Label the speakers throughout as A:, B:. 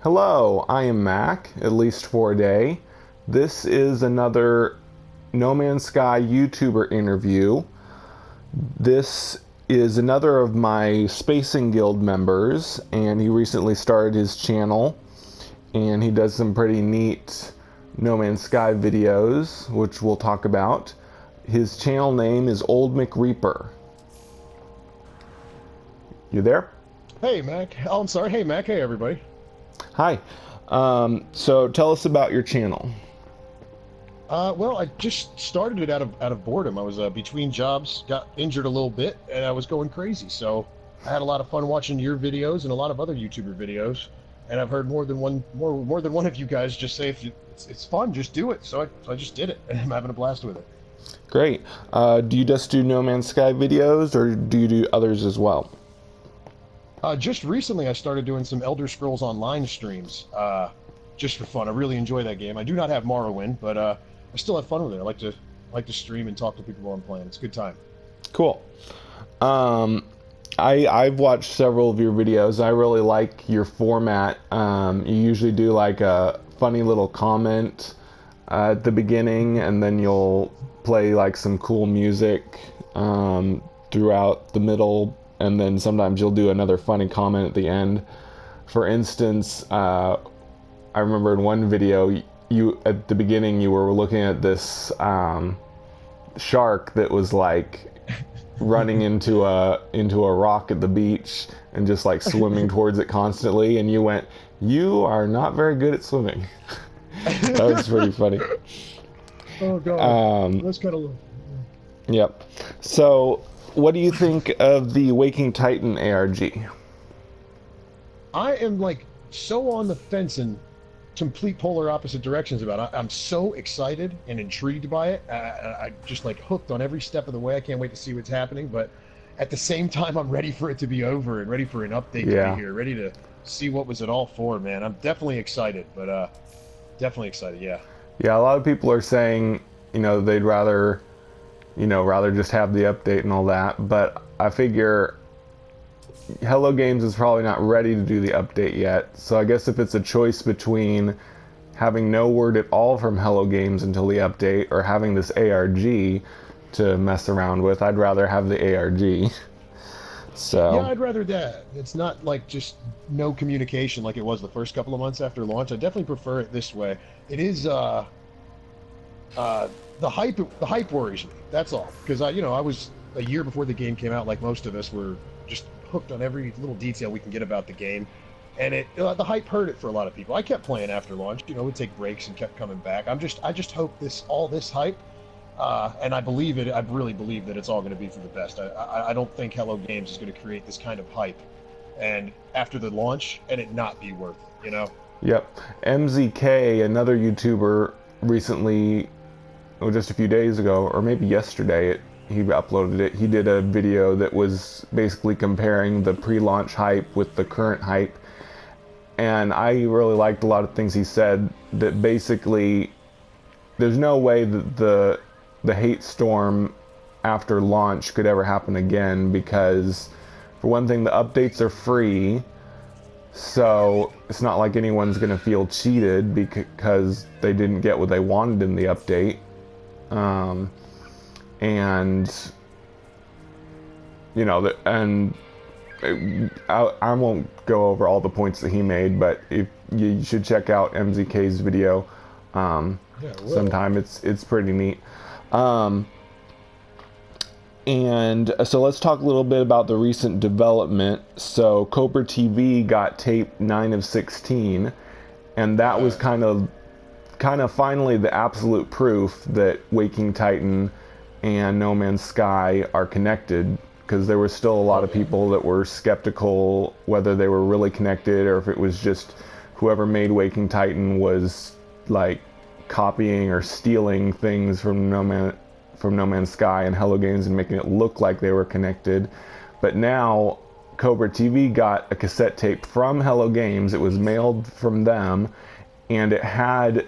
A: Hello, I am Mac, at least for a day. This is another No Man's Sky YouTuber interview. This is another of my Spacing Guild members, and he recently started his channel, and he does some pretty neat No Man's Sky videos, which we'll talk about. His channel name is OldMcReaper. You there?
B: Hey, Mac. Oh, I'm sorry. Hey, Mac. Hey, everybody.
A: Hi. So tell us about your channel.
B: Well, I just started it out of boredom. I was between jobs, got injured a little bit, and I was going crazy. So I had a lot of fun watching your videos and a lot of other YouTuber videos. And I've heard more than one of you guys just say, if it's fun, just do it. So I just did it, and I'm having a blast with it.
A: Great. Do you just do No Man's Sky videos, or do you do others as well?
B: Just recently, I started doing some Elder Scrolls Online streams, just for fun. I really enjoy that game. I do not have Morrowind, but I still have fun with it. I like to stream and talk to people while I'm playing. It's a good time.
A: Cool. I've watched several of your videos. I really like your format. You usually do like a funny little comment at the beginning, and then you'll play like some cool music throughout the middle, and then sometimes you'll do another funny comment at the end. For instance, I remember in one video, you at the beginning you were looking at this shark that was like running into a rock at the beach and just like swimming towards it constantly, and you went, "You are not very good at swimming." That was pretty funny.
B: Oh god, that's kind of.
A: Yep. So, what do you think of the Waking Titan ARG?
B: I am like so on the fence in complete polar opposite directions about it. I'm so excited and intrigued by it. I just like hooked on every step of the way. I can't wait to see what's happening, but at the same time, I'm ready for it to be over and ready for an update to be here, ready to see what was it all for, man. I'm definitely excited, but definitely excited, yeah.
A: Yeah, a lot of people are saying, they'd rather just have the update and all that, but I figure Hello Games is probably not ready to do the update yet, so I guess if it's a choice between having no word at all from Hello Games until the update or having this ARG to mess around with, I'd rather have the ARG. So
B: yeah, I'd rather that. It's not like just no communication like it was the first couple of months after launch. I definitely prefer it this way. It is the hype worries me. That's all, because I was a year before the game came out, like most of us were just hooked on every little detail we can get about the game, and the hype hurt it for a lot of people. I kept playing after launch, would take breaks and kept coming back. I just hope all this hype, and I believe it. I really believe that it's all going to be for the best. I don't think Hello Games is going to create this kind of hype, and after the launch, and it not be worth it.
A: Yep. MZK, another YouTuber, recently, just a few days ago, or maybe yesterday, he uploaded it. He did a video that was basically comparing the pre-launch hype with the current hype, and I really liked a lot of things he said. That basically, there's no way that the hate storm after launch could ever happen again, because for one thing, the updates are free, so it's not like anyone's going to feel cheated because they didn't get what they wanted in the update. I won't go over all the points that he made, but if you should check out MZK's video sometime. It's pretty neat. And so let's talk a little bit about the recent development. So Cobra TV got tape 9 of 16, and that was kind of finally the absolute proof that Waking Titan and No Man's Sky are connected, because there were still a lot of people that were skeptical whether they were really connected, or if it was just whoever made Waking Titan was like copying or stealing things from No Man's Sky and Hello Games and making it look like they were connected. But now Cobra TV got a cassette tape from Hello Games. It was mailed from them, and it had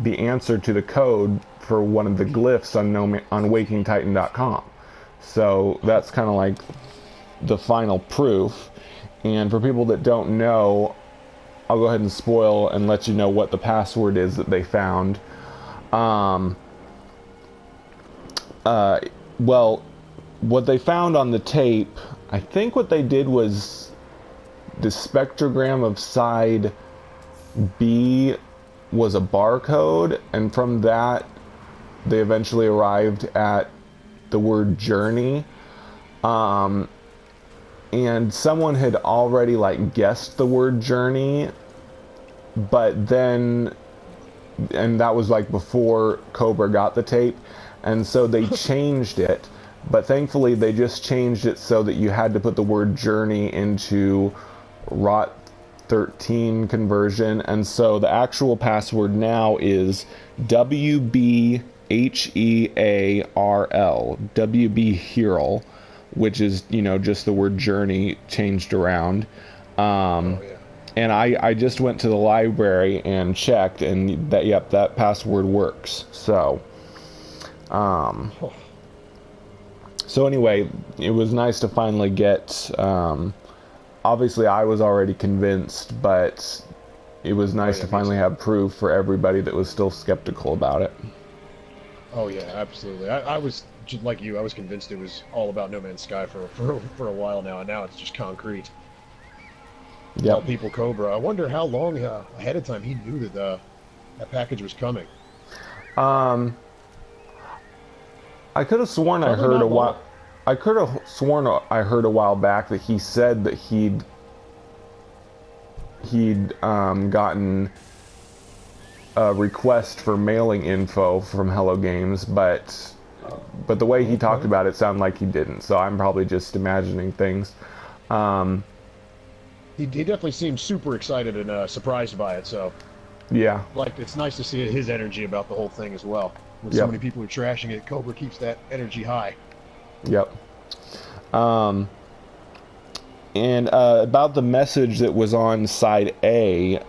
A: the answer to the code for one of the glyphs on WakingTitan.com. So that's kind of like the final proof. And for people that don't know, I'll go ahead and spoil and let you know what the password is that they found. Well, what they found on the tape, I think what they did was the spectrogram of side B was a barcode, and from that they eventually arrived at the word journey. And someone had already like guessed the word journey, but then, and that was like before Cobra got the tape, and so they changed it. But thankfully they just changed it so that you had to put the word journey into ROT 13 conversion, and so the actual password now is WBHEARL, WB which is, you know, just the word journey changed around. And I just went to the library and checked, and that, yep, that password works. So so anyway, it was nice to finally get, obviously I was already convinced, but it was nice to finally have proof for everybody that was still skeptical about it.
B: Oh yeah, absolutely. I was just like you. I was convinced it was all about No Man's Sky for a while now, and now it's just concrete.
A: Yeah.
B: Tell people Cobra. I wonder how long ahead of time he knew that that package was coming.
A: I could have sworn I heard a while. I could have sworn I heard a while back that he said that he'd gotten a request for mailing info from Hello Games, but the way he talked about it sounded like he didn't. So I'm probably just imagining things.
B: He definitely seemed super excited and surprised by it. So
A: yeah,
B: like it's nice to see his energy about the whole thing as well. When so many people are trashing it, Cobra keeps that energy high.
A: Yep. And about the message that was on side A,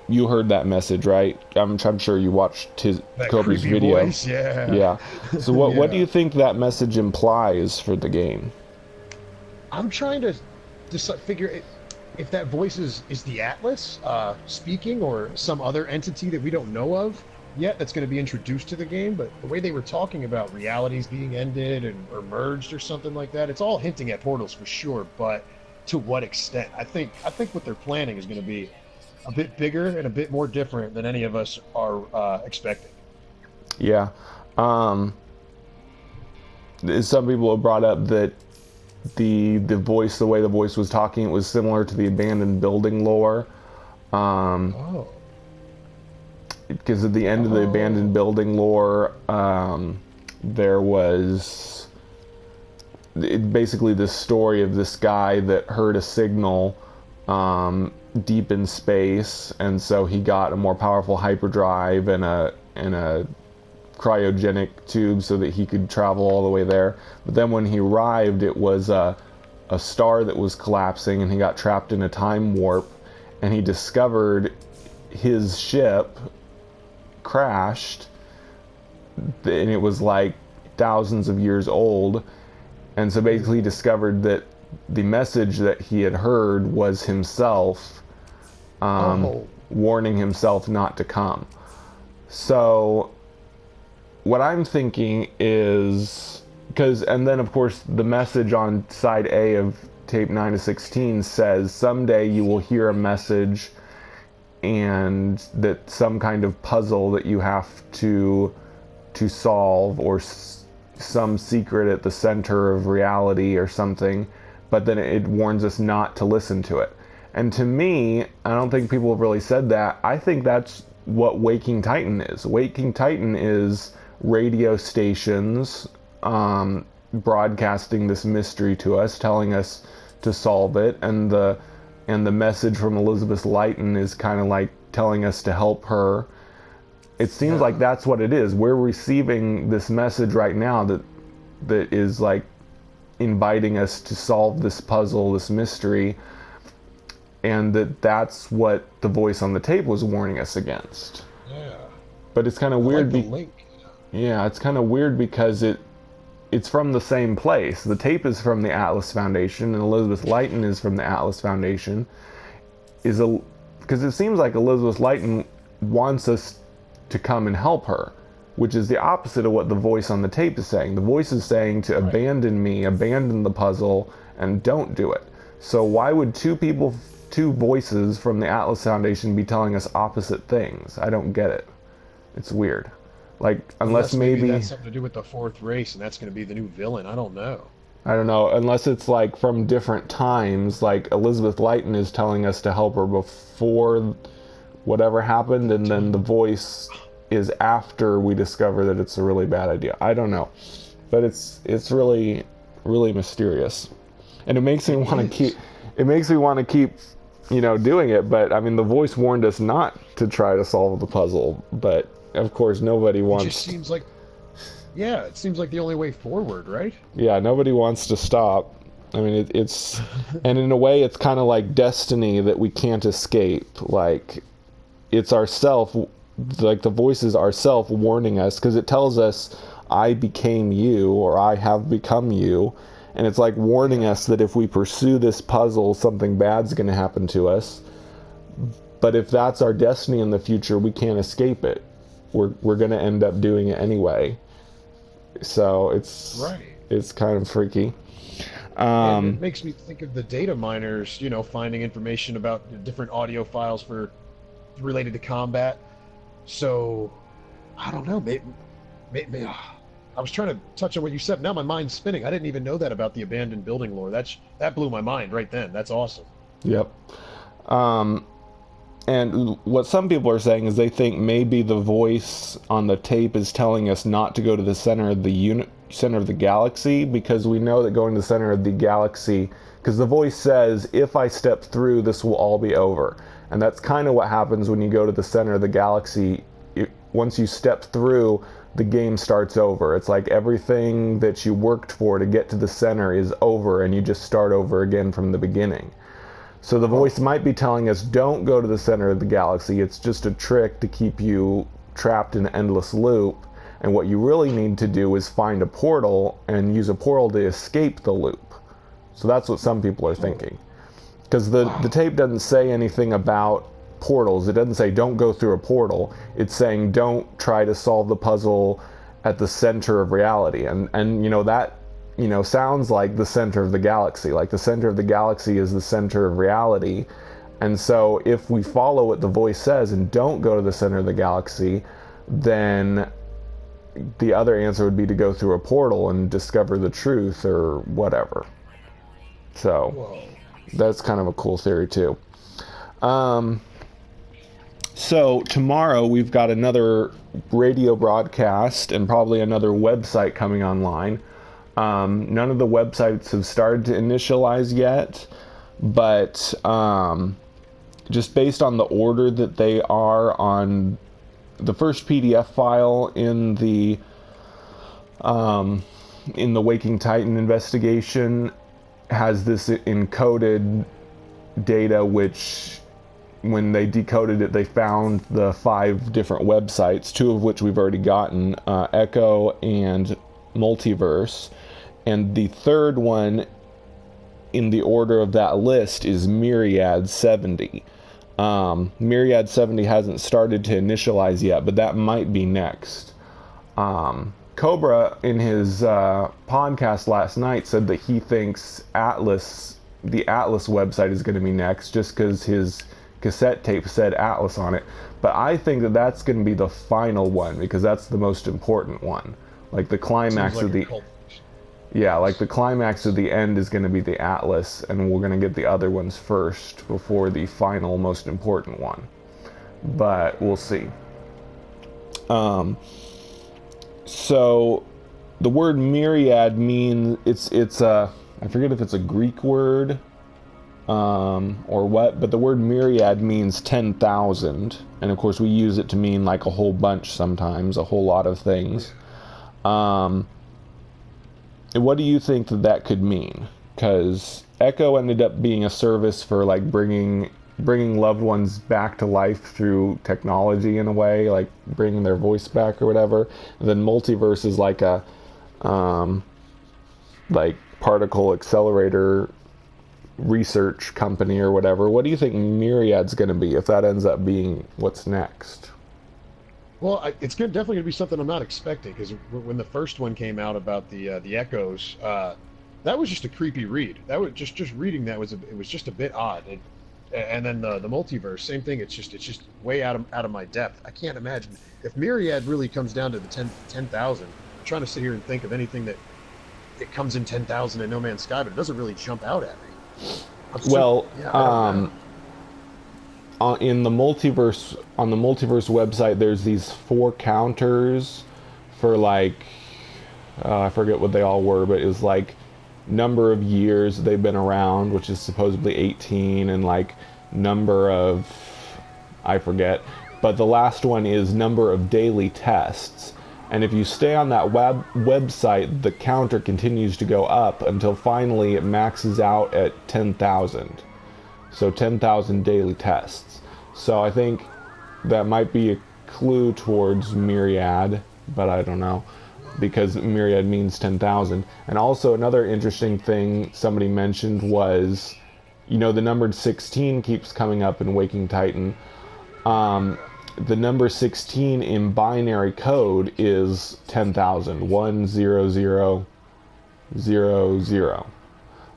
A: you heard that message, right? I'm sure you watched Cobra's video.
B: Voice, yeah.
A: Yeah. So what do you think that message implies for the game?
B: I'm trying to figure it, if that voice is the Atlas speaking, or some other entity that we don't know of yet that's going to be introduced to the game. But the way they were talking about realities being ended or merged or something like that, it's all hinting at portals for sure, but to what extent? I think what they're planning is going to be a bit bigger and a bit more different than any of us are expecting.
A: Yeah. Some people have brought up that the voice, the way the voice was talking, it was similar to the abandoned building lore. Because at the end of the abandoned building lore, there was basically this story of this guy that heard a signal deep in space, and so he got a more powerful hyperdrive and a cryogenic tube so that he could travel all the way there. But then when he arrived, it was a star that was collapsing, and he got trapped in a time warp, and he discovered his ship crashed, and it was like thousands of years old, and so basically he discovered that the message that he had heard was himself warning himself not to come. So what I'm thinking is, and then of course the message on side A of tape 9-16 says someday you will hear a message, and that some kind of puzzle that you have to solve, or some secret at the center of reality or something, but then it warns us not to listen to it. And to me, I don't think people have really said that. I think that's what Waking Titan is. Waking Titan is radio stations broadcasting this mystery to us, telling us to solve it, and the message from Elizabeth Lighton is kind of like telling us to help her. It seems like that's what it is. We're receiving this message right now that is like inviting us to solve this puzzle, this mystery, and that's what the voice on the tape was warning us against. Yeah. But it's kind of weird.
B: Like the link.
A: Yeah, it's kind of weird because it it's from the same place. The tape is from the Atlas Foundation, and Elizabeth Lighton is from the Atlas Foundation. Because it seems like Elizabeth Lighton wants us to come and help her, which is the opposite of what the voice on the tape is saying. The voice is saying to abandon me, abandon the puzzle, and don't do it. So why would two voices from the Atlas Foundation be telling us opposite things? I don't get it. It's weird. Like, unless maybe
B: that's something to do with the fourth race, and that's going to be the new villain. I don't know.
A: I don't know, unless it's like from different times, like Elizabeth Lighton is telling us to help her before whatever happened, and then the voice is after we discover that it's a really bad idea. I don't know, but it's really, really mysterious, and it makes me want to keep doing it. But I mean, the voice warned us not to try to solve the puzzle, but of course nobody wants.
B: It just seems like, it seems like the only way forward, right?
A: Yeah, nobody wants to stop. I mean, it's and in a way it's kind of like destiny that we can't escape. Like, it's ourself, like the voice is ourself warning us, because it tells us, I became you, or I have become you. And it's like warning us that if we pursue this puzzle, something bad's going to happen to us. But if that's our destiny in the future, we can't escape it. We're going to end up doing it anyway. So it's kind of freaky.
B: And it makes me think of the data miners, finding information about different audio files related to combat. So, I don't know. Maybe I was trying to touch on what you said. Now my mind's spinning. I didn't even know that about the abandoned building lore. That blew my mind right then. That's awesome.
A: Yep. And what some people are saying is they think maybe the voice on the tape is telling us not to go to the center of the galaxy, because we know that going to the center of the galaxy, because the voice says, if I step through, this will all be over. And that's kind of what happens when you go to the center of the galaxy. Once you step through, the game starts over. It's like everything that you worked for to get to the center is over, and you just start over again from the beginning. So the voice might be telling us, don't go to the center of the galaxy. It's just a trick to keep you trapped in an endless loop. And what you really need to do is find a portal and use a portal to escape the loop. So that's what some people are thinking. Because the tape doesn't say anything about portals. It doesn't say don't go through a portal. It's saying don't try to solve the puzzle at the center of reality. And that sounds like the center of the galaxy. Like, the center of the galaxy is the center of reality. And so if we follow what the voice says and don't go to the center of the galaxy, then the other answer would be to go through a portal and discover the truth or whatever. So that's kind of a cool theory too. So tomorrow we've got another radio broadcast and probably another website coming online. None of the websites have started to initialize yet, but just based on the order that they are on the first PDF file in the Waking Titan investigation has this encoded data, which when they decoded it, they found the 5 different websites, 2 of which we've already gotten, Echo and Multiverse. And the third one in the order of that list is Myriad 70. Myriad 70 hasn't started to initialize yet, but that might be next. Cobra, in his podcast last night, said that he thinks the Atlas website is going to be next, just because his cassette tape said Atlas on it. But I think that that's going to be the final one, because that's the most important one. Like the climax of the... Yeah, like the climax of the end is going to be the Atlas, and we're going to get the other ones first before the final, most important one. But we'll see. So the word myriad means it's a, I forget if it's a Greek word or what, but the word myriad means 10,000, and of course we use it to mean like a whole bunch sometimes, a whole lot of things. What do you think that could mean? Because Echo ended up being a service for like bringing loved ones back to life through technology in a way, like bringing their voice back or whatever. And then Multiverse is like a like particle accelerator research company or whatever. What do you think Myriad's going to be if that ends up being what's next?
B: Well, it's definitely going to be something I'm not expecting because when the first one came out about the echoes, that was just a creepy read. That was just reading that it was just a bit odd. And then the multiverse, same thing. It's just way out of my depth. I can't imagine if Myriad really comes down to the 10,000. I'm trying to sit here and think of anything that it comes in 10,000 in No Man's Sky, but it doesn't really jump out at me.
A: Well, in the multiverse, on the multiverse website, there's these 4 counters for like I forget what they all were, but it was like number of years they've been around, which is supposedly 18, and like number of, I forget, but the last one is number of daily tests. And if you stay on that website, the counter continues to go up until finally it maxes out at 10,000. So 10,000 daily tests. So I think that might be a clue towards Myriad, but I don't know, because Myriad means 10,000. And also another interesting thing somebody mentioned was, you know, the numbered 16 keeps coming up in Waking Titan. The number 16 in binary code is 10,000, 10000.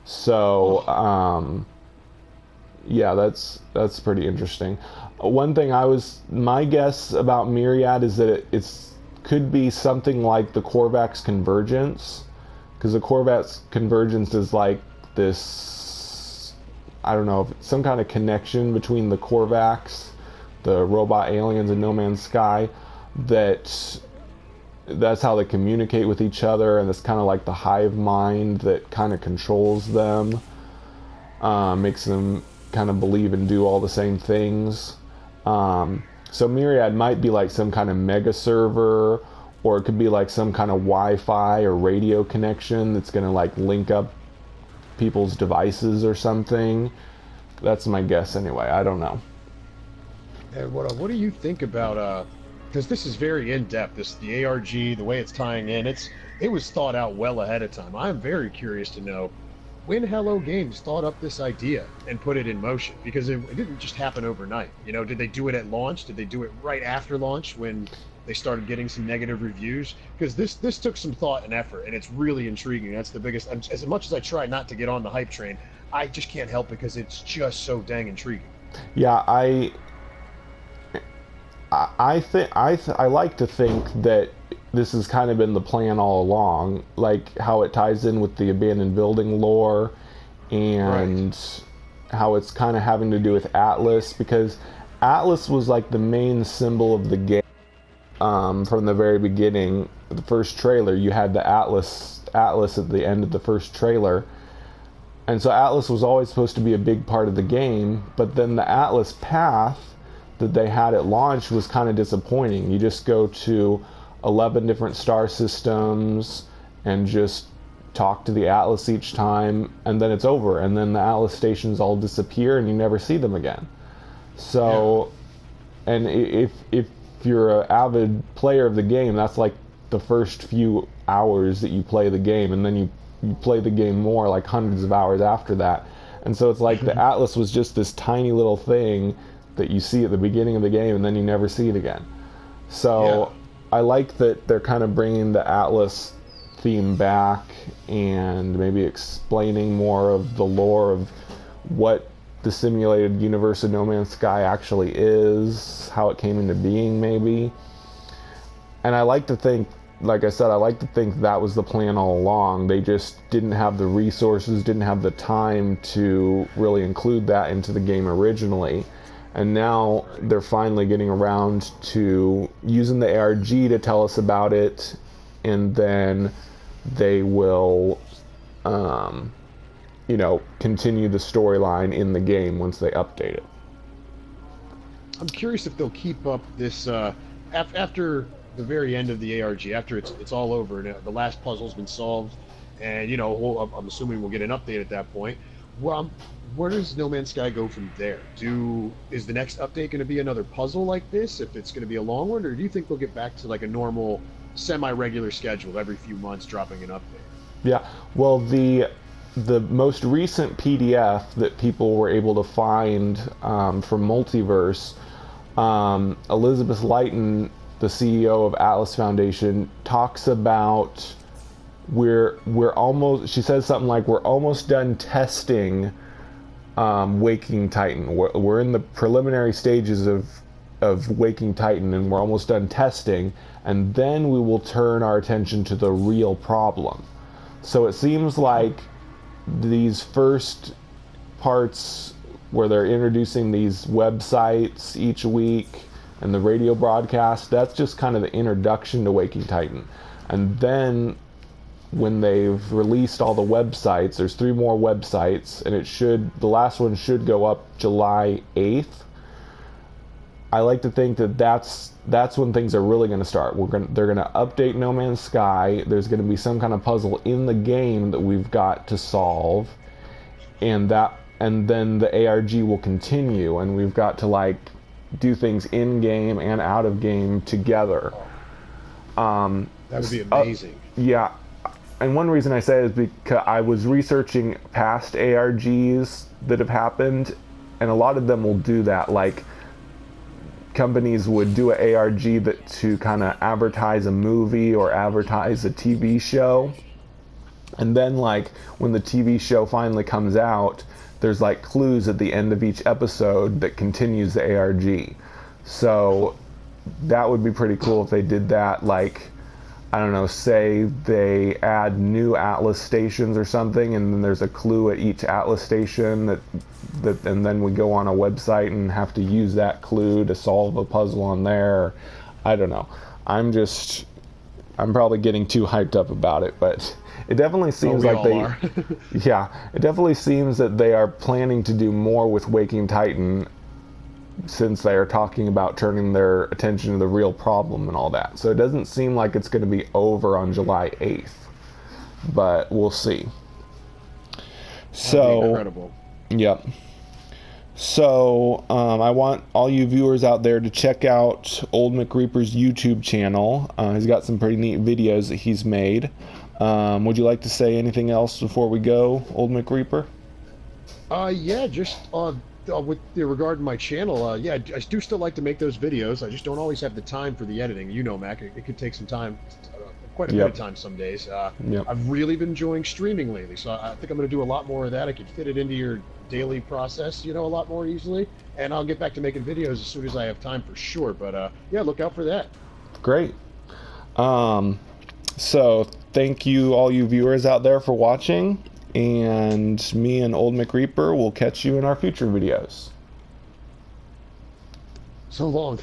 A: So, yeah, that's pretty interesting. One thing my guess about Myriad is that it's could be something like the Korvax Convergence, because the Korvax Convergence is like this, I don't know, some kind of connection between the Korvax, the robot aliens in No Man's Sky, that's how they communicate with each other, and it's kind of like the hive mind that kind of controls them, makes them kind of believe and do all the same things. So Myriad might be like some kind of mega server, or it could be like some kind of Wi-Fi or radio connection that's going to like link up people's devices or something. That's my guess anyway. I don't know.
B: And what do you think about because this is very in depth. The ARG, the way it's tying in, it was thought out well ahead of time. I'm very curious to know when Hello Games thought up this idea and put it in motion, because it didn't just happen overnight. You know, did they do it at launch? Did they do it right after launch when they started getting some negative reviews? Because this took some thought and effort, and it's really intriguing. That's the biggest. As much as I try not to get on the hype train, I just can't help because it's just so dang intriguing.
A: Yeah, I like to think that this has kind of been the plan all along, like how it ties in with the abandoned building lore, and how it's kind of having to do with Atlas, because Atlas was like the main symbol of the game from the very beginning. The first trailer, you had the Atlas at the end of the first trailer, and so Atlas was always supposed to be a big part of the game, but then the Atlas path that they had at launch was kind of disappointing. You just go to 11 different star systems and just talk to the Atlas each time, and then it's over, and then the Atlas stations all disappear and you never see them again. So, yeah. And if you're an avid player of the game, that's like the first few hours that you play the game, and then you play the game more, like hundreds of hours after that. And so it's like the Atlas was just this tiny little thing that you see at the beginning of the game, and then you never see it again. So I like that they're kind of bringing the Atlas theme back and maybe explaining more of the lore of what the simulated universe of No Man's Sky actually is, how it came into being maybe. And I like to think, like I said, I like to think that was the plan all along. They just didn't have the resources, didn't have the time to really include that into the game originally. And now they're finally getting around to using the ARG to tell us about it, and then they will, continue the storyline in the game once they update it.
B: I'm curious if they'll keep up this after the very end of the ARG, after it's all over and the last puzzle's been solved, and I'm assuming we'll get an update at that point. Well, where does No Man's Sky go from there? Is the next update going to be another puzzle like this, if it's going to be a long one, or do you think they'll get back to like a normal, semi-regular schedule every few months dropping an update?
A: Yeah. Well, the most recent PDF that people were able to find from Multiverse, Elizabeth Lighton, the CEO of Atlas Foundation, talks about we're almost. She says something like we're almost done testing Waking Titan. We're in the preliminary stages of Waking Titan, and we're almost done testing, and then we will turn our attention to the real problem. So it seems like these first parts where they're introducing these websites each week and the radio broadcast, that's just kind of the introduction to Waking Titan. And then when they've released all the websites, there's 3 more websites, and the last one should go up July 8th. I like to think that that's when things are really going to start. They're going to update No Man's Sky. There's going to be some kind of puzzle in the game that we've got to solve, and then the ARG will continue, and we've got to like do things in game and out of game together.
B: That would be amazing.
A: Yeah, and one reason I say it is because I was researching past ARGs that have happened, and a lot of them will do that. Like, companies would do an ARG to kind of advertise a movie or advertise a TV show, and then like when the TV show finally comes out, there's like clues at the end of each episode that continues the ARG. So that would be pretty cool if they did that. Like, I don't know, say they add new Atlas stations or something, and then there's a clue at each Atlas station that and then we go on a website and have to use that clue to solve a puzzle on there. I don't know. I'm probably getting too hyped up about it, but it definitely seems like yeah, it definitely seems that they are planning to do more with Waking Titan, since they are talking about turning their attention to the real problem and all that. So it doesn't seem like it's going to be over on July 8th, but we'll see. So
B: incredible.
A: Yep. So I want all you viewers out there to check out OldMcReaper's YouTube channel. He's got some pretty neat videos that he's made. Would you like to say anything else before we go, OldMcReaper?
B: Yeah, just with regard to my channel, yeah, I do still like to make those videos. I just don't always have the time for the editing. You know, Mac, it could take some time, quite a bit of time some days. I've really been enjoying streaming lately, so I think I'm going to do a lot more of that. I could fit it into your daily process, a lot more easily, and I'll get back to making videos as soon as I have time for sure. But yeah, look out for that.
A: Great. So thank you, all you viewers out there, for watching. And me and OldMcReaper will catch you in our future videos.
B: So long.